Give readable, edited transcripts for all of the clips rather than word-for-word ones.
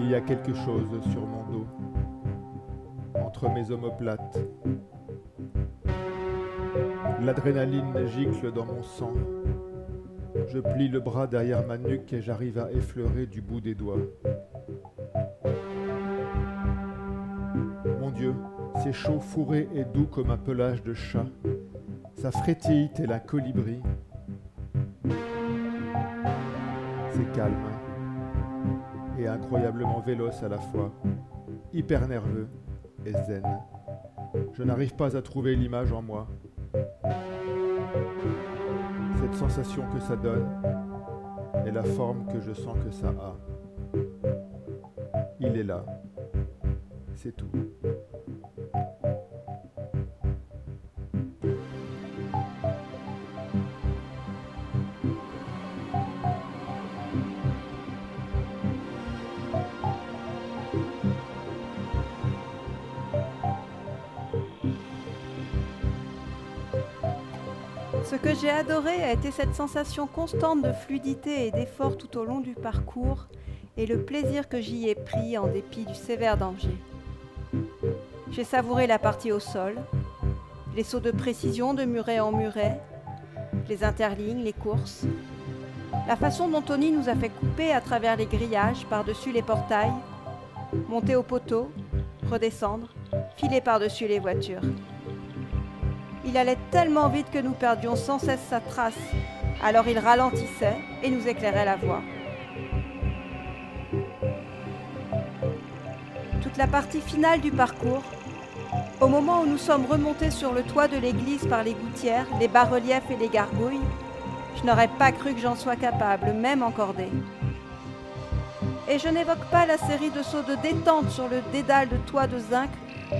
Il y a quelque chose sur mon dos, entre mes omoplates. L'adrénaline gicle dans mon sang. Je plie le bras derrière ma nuque et j'arrive à effleurer du bout des doigts. Mon Dieu, c'est chaud, fourré et doux comme un pelage de chat. Ça frétille tel un colibri. C'est calme et incroyablement véloce à la fois, hyper nerveux et zen. Je n'arrive pas à trouver l'image en moi. Cette sensation que ça donne et la forme que je sens que ça a. Il est là. C'est tout. Ce que j'ai adoré a été cette sensation constante de fluidité et d'effort tout au long du parcours et le plaisir que j'y ai pris en dépit du sévère danger. J'ai savouré la partie au sol, les sauts de précision de muret en muret, les interlignes, les courses, la façon dont Tony nous a fait couper à travers les grillages par-dessus les portails, monter au poteau, redescendre, filer par-dessus les voitures. Il allait tellement vite que nous perdions sans cesse sa trace, alors il ralentissait et nous éclairait la voie. Toute la partie finale du parcours, au moment où nous sommes remontés sur le toit de l'église par les gouttières, les bas-reliefs et les gargouilles, je n'aurais pas cru que j'en sois capable, même encordée. Et je n'évoque pas la série de sauts de détente sur le dédale de toit de zinc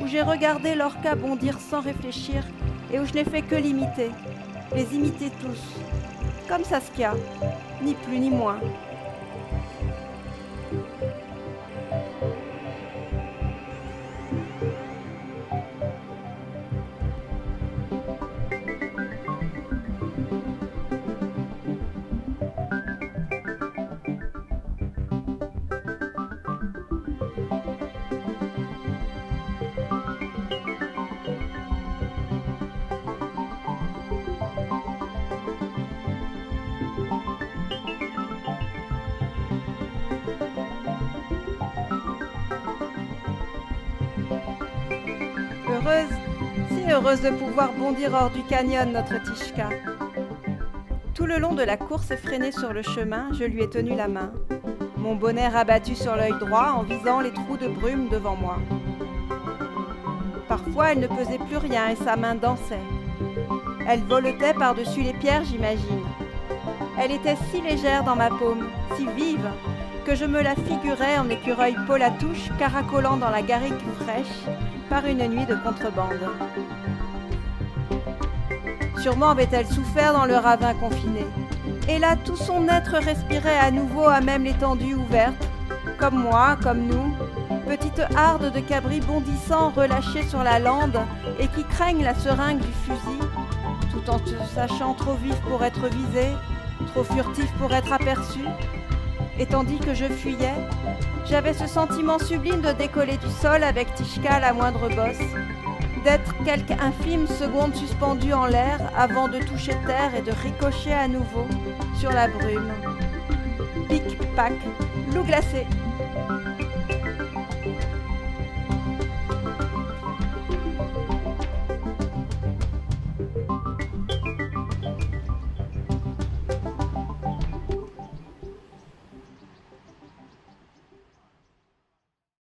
où j'ai regardé l'orca bondir sans réfléchir et où je n'ai fait que l'imiter, les imiter tous, comme Saskia, ni plus ni moins. Si heureuse de pouvoir bondir hors du canyon, notre Tishka. Tout le long de la course effrénée sur le chemin, je lui ai tenu la main, mon bonnet rabattu sur l'œil droit en visant les trous de brume devant moi. Parfois, elle ne pesait plus rien et sa main dansait. Elle voletait par-dessus les pierres, j'imagine. Elle était si légère dans ma paume, si vive, que je me la figurais en écureuil Paul à touche caracolant dans la garrigue fraîche par une nuit de contrebande. Sûrement avait-elle souffert dans le ravin confiné. Et là, tout son être respirait à nouveau à même l'étendue ouverte, comme moi, comme nous, petite harde de cabris bondissants relâchés sur la lande et qui craignent la seringue du fusil, tout en se sachant trop vifs pour être visés, trop furtifs pour être aperçus. Et tandis que je fuyais, j'avais ce sentiment sublime de décoller du sol avec Tishka à la moindre bosse, d'être quelques infimes secondes suspendues en l'air avant de toucher terre et de ricocher à nouveau sur la brume. Pic-pac, loup glacé.